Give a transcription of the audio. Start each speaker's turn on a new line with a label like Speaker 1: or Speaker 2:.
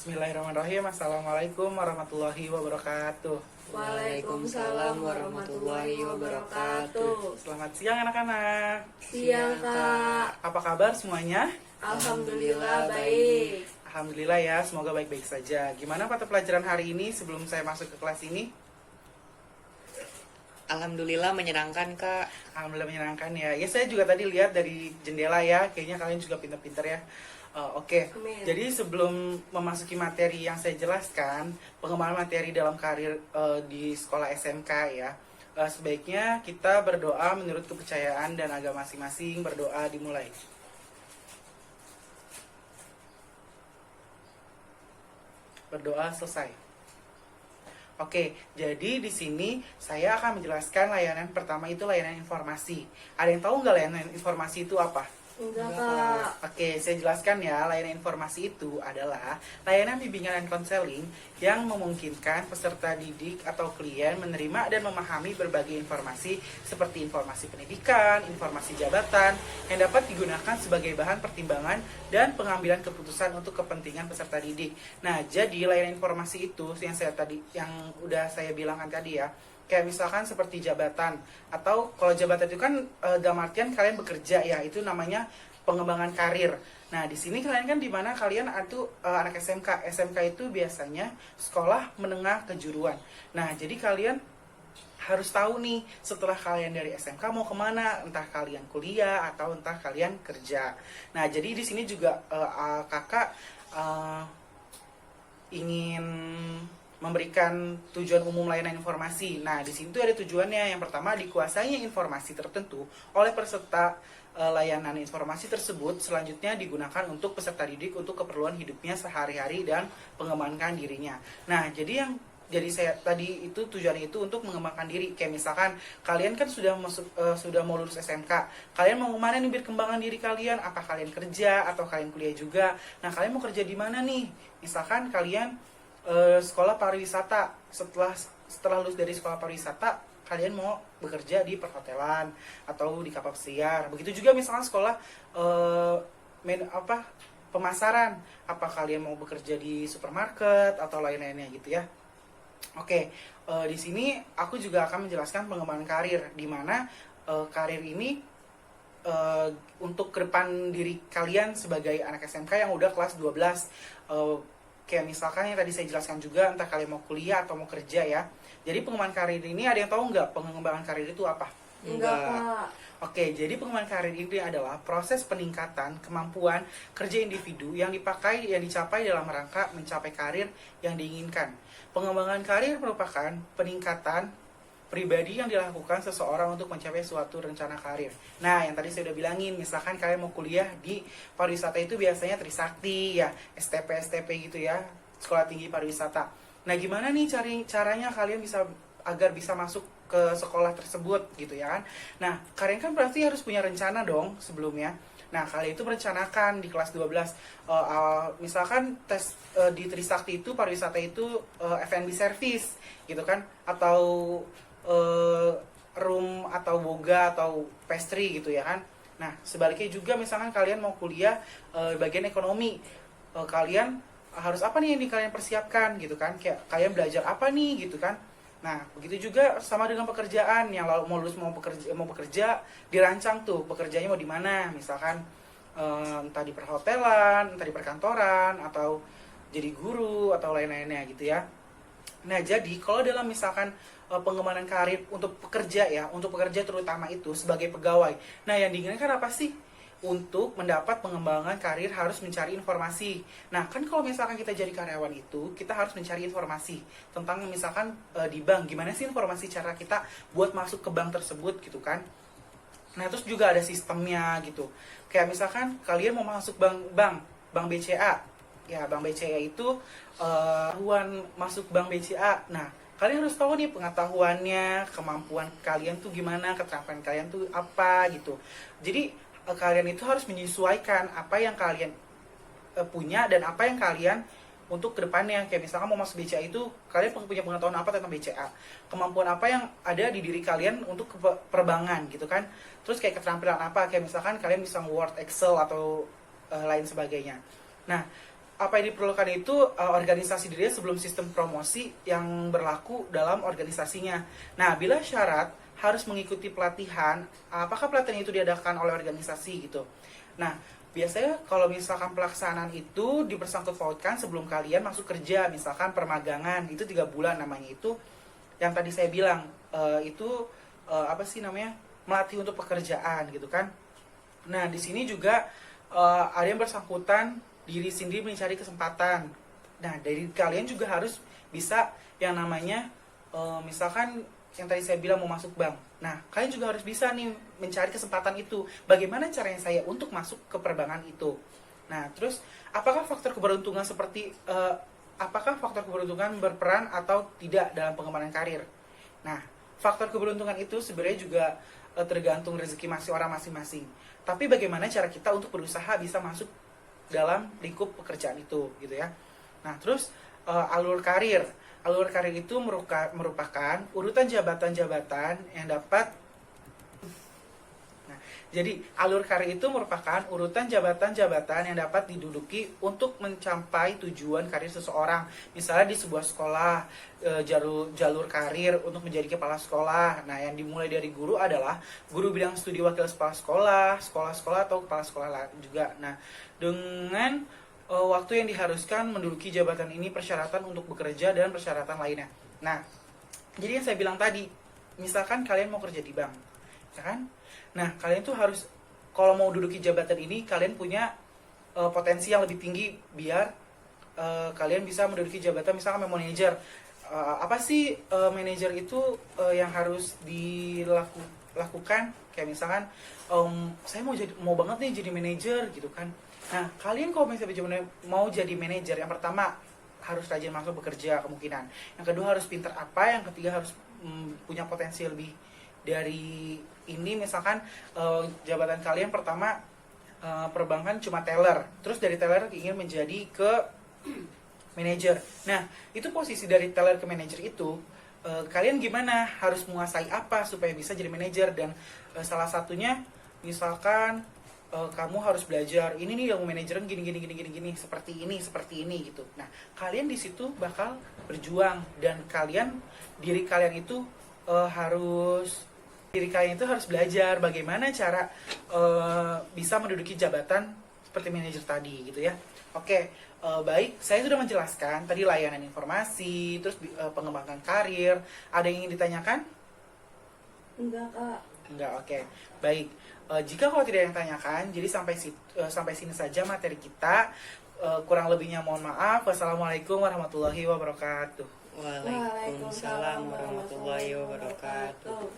Speaker 1: Bismillahirrahmanirrahim. Assalamualaikum warahmatullahi wabarakatuh.
Speaker 2: Waalaikumsalam warahmatullahi wabarakatuh.
Speaker 1: Selamat siang anak-anak.
Speaker 2: Siang, Kak.
Speaker 1: Apa kabar semuanya?
Speaker 2: Alhamdulillah baik.
Speaker 1: Alhamdulillah ya, semoga baik-baik saja. Gimana mata pelajaran hari ini sebelum saya masuk ke kelas ini?
Speaker 3: Alhamdulillah menyenangkan, Kak.
Speaker 1: Alhamdulillah menyenangkan ya. Ya saya juga tadi lihat dari jendela ya, kayaknya kalian juga pintar-pintar ya. Oke.
Speaker 2: Amin.
Speaker 1: Jadi sebelum memasuki materi yang saya jelaskan, pengembangan materi dalam karir di sekolah SMK ya, sebaiknya kita berdoa menurut kepercayaan dan agama masing-masing. Berdoa dimulai. Berdoa selesai. Oke, jadi di sini saya akan menjelaskan layanan pertama itu layanan informasi. Ada yang tahu nggak layanan informasi itu apa?
Speaker 2: Enggak, Kak.
Speaker 1: Oke, saya jelaskan ya. Layanan informasi itu adalah layanan bimbingan dan konseling yang memungkinkan peserta didik atau klien menerima dan memahami berbagai informasi seperti informasi pendidikan, informasi jabatan yang dapat digunakan sebagai bahan pertimbangan dan pengambilan keputusan untuk kepentingan peserta didik. Nah, jadi layanan informasi itu yang udah saya bilangkan tadi ya. Kayak misalkan seperti jabatan, atau kalau jabatan itu kan dalam artian kalian bekerja ya, itu namanya pengembangan karir. Nah, di sini kalian kan di mana kalian itu anak SMK. SMK itu biasanya sekolah menengah kejuruan. Nah, jadi kalian harus tahu nih setelah kalian dari SMK mau kemana, entah kalian kuliah atau entah kalian kerja. Nah, jadi di sini juga kakak ingin memberikan tujuan umum layanan informasi. Nah, di sini tuh ada tujuannya. Yang pertama, dikuasainya informasi tertentu oleh peserta layanan informasi tersebut. Selanjutnya digunakan untuk peserta didik untuk keperluan hidupnya sehari-hari dan mengembangkan dirinya. Nah, jadi saya tadi itu tujuannya itu untuk mengembangkan diri. Kayak misalkan kalian kan sudah mau lulus SMK. Kalian mau kemana nih berkembangkan diri kalian? Apa kalian kerja atau kalian kuliah juga? Nah, kalian mau kerja di mana nih? Misalkan kalian sekolah pariwisata. Setelah lulus dari sekolah pariwisata, kalian mau bekerja di perhotelan atau di kapal pesiar. Begitu juga misalkan sekolah pemasaran. Apa kalian mau bekerja di supermarket atau lain-lainnya gitu ya. Oke, di sini aku juga akan menjelaskan pengembangan karir, di mana karir ini untuk ke depan diri kalian sebagai anak SMK yang udah kelas 12. Kayak misalkan yang tadi saya jelaskan juga, entah kalian mau kuliah atau mau kerja ya. Jadi pengembangan karir ini, ada yang tahu nggak pengembangan karir itu apa?
Speaker 2: Enggak, Kak.
Speaker 1: Oke, jadi pengembangan karir ini adalah proses peningkatan kemampuan kerja individu yang dicapai dalam rangka mencapai karir yang diinginkan. Pengembangan karir merupakan peningkatan pribadi yang dilakukan seseorang untuk mencapai suatu rencana karir. Nah, yang tadi saya udah bilangin, misalkan kalian mau kuliah di pariwisata itu biasanya Trisakti ya, STP gitu ya, Sekolah Tinggi Pariwisata. Nah, gimana nih caranya kalian agar bisa masuk ke sekolah tersebut gitu ya kan? Nah, kalian kan berarti harus punya rencana dong sebelumnya. Nah, kalian itu merencanakan di kelas 12, misalkan tes di Trisakti itu, pariwisata itu F&B service gitu kan, atau room atau boga atau pastry gitu ya kan. Nah, sebaliknya juga misalkan kalian mau kuliah bagian ekonomi, kalian harus apa nih yang kalian persiapkan gitu kan, kayak kalian belajar apa nih gitu kan. Nah, begitu juga sama dengan pekerjaan, yang lalu mau lulus mau bekerja dirancang tuh bekerjanya mau di mana, misalkan entah di perhotelan, entah di perkantoran, atau jadi guru atau lain-lainnya gitu ya. Nah, jadi kalau dalam misalkan pengembangan karir untuk pekerja terutama itu sebagai pegawai. Nah, yang diinginkan apa sih? Untuk mendapat pengembangan karir harus mencari informasi. Nah, kan kalau misalkan kita jadi karyawan itu, kita harus mencari informasi tentang misalkan di bank, gimana sih informasi cara kita buat masuk ke bank tersebut gitu kan. Nah, terus juga ada sistemnya gitu. Kayak misalkan kalian mau masuk bank BCA. Ya, bank BCA itu masuk bank BCA. Nah, kalian harus tahu nih pengetahuannya, kemampuan kalian tuh gimana, keterampilan kalian tuh apa gitu. Jadi kalian itu harus menyesuaikan apa yang kalian punya dan apa yang kalian untuk kedepannya. Kayak misalkan mau masuk BCA itu, kalian punya pengetahuan apa tentang BCA, kemampuan apa yang ada di diri kalian untuk perbankan gitu kan. Terus kayak keterampilan apa, kayak misalkan kalian bisa Word, Excel atau lain sebagainya. Nah, apa yang diperlukan itu organisasi dirinya sebelum sistem promosi yang berlaku dalam organisasinya. Nah, bila syarat harus mengikuti pelatihan, apakah pelatihan itu diadakan oleh organisasi gitu. Nah, biasanya kalau misalkan pelaksanaan itu dipersangkut pautkan sebelum kalian masuk kerja, misalkan permagangan, itu 3 bulan namanya itu. Yang tadi saya bilang, itu apa sih namanya, melatih untuk pekerjaan gitu kan. Nah, di sini juga ada yang bersangkutan diri sendiri mencari kesempatan. Nah, dari kalian juga harus bisa yang namanya misalkan yang tadi saya bilang mau masuk bank. Nah, kalian juga harus bisa nih mencari kesempatan itu. Bagaimana caranya saya untuk masuk ke perbankan itu? Nah, terus apakah faktor keberuntungan seperti apakah faktor keberuntungan berperan atau tidak dalam pengembangan karir? Nah, faktor keberuntungan itu sebenarnya juga tergantung rezeki orang masing-masing. Tapi bagaimana cara kita untuk berusaha bisa masuk dalam lingkup pekerjaan itu gitu ya. Nah, terus alur karir. Alur karir itu merupakan urutan jabatan-jabatan yang dapat. Nah, jadi alur karir itu merupakan urutan jabatan-jabatan yang dapat diduduki untuk mencapai tujuan karir seseorang. Misalnya di sebuah sekolah, jalur karir untuk menjadi kepala sekolah. Nah, yang dimulai dari guru adalah guru bidang studi wakil kepala sekolah, sekolah-sekolah atau kepala sekolah juga. Nah, dengan waktu yang diharuskan menduduki jabatan ini, persyaratan untuk bekerja dan persyaratan lainnya. Nah, jadi yang saya bilang tadi, misalkan kalian mau kerja di bank, ya kan? Nah, kalian tuh harus, kalau mau duduki jabatan ini, kalian punya potensi yang lebih tinggi biar kalian bisa menduduki jabatan misalkan manajer. Apa sih manajer itu yang harus dilakukan? Kayak misalkan, saya mau banget nih jadi manajer gitu kan. Nah, kalian kalau misalnya mau jadi manajer, yang pertama harus rajin masuk bekerja kemungkinan. Yang kedua harus pintar apa, yang ketiga harus punya potensi lebih dari ini. Misalkan jabatan kalian pertama perbankan cuma teller, terus dari teller ingin menjadi ke manajer. Nah, itu posisi dari teller ke manajer itu kalian gimana, harus menguasai apa supaya bisa jadi manajer. Dan salah satunya misalkan kamu harus belajar ini nih ilmu manajemen gini seperti ini gitu. Nah, kalian di situ bakal berjuang dan diri kalian itu harus belajar bagaimana cara bisa menduduki jabatan seperti manajer tadi gitu ya. Oke, baik, saya sudah menjelaskan tadi layanan informasi, terus pengembangan karir. Ada yang ingin ditanyakan?
Speaker 2: Enggak, Kak.
Speaker 1: Enggak, oke. Baik. Jika kalau tidak ada yang tanyakan, jadi sampai sini saja materi kita. Kurang lebihnya mohon maaf. Wassalamualaikum warahmatullahi wabarakatuh.
Speaker 3: Waalaikumsalam warahmatullahi wabarakatuh.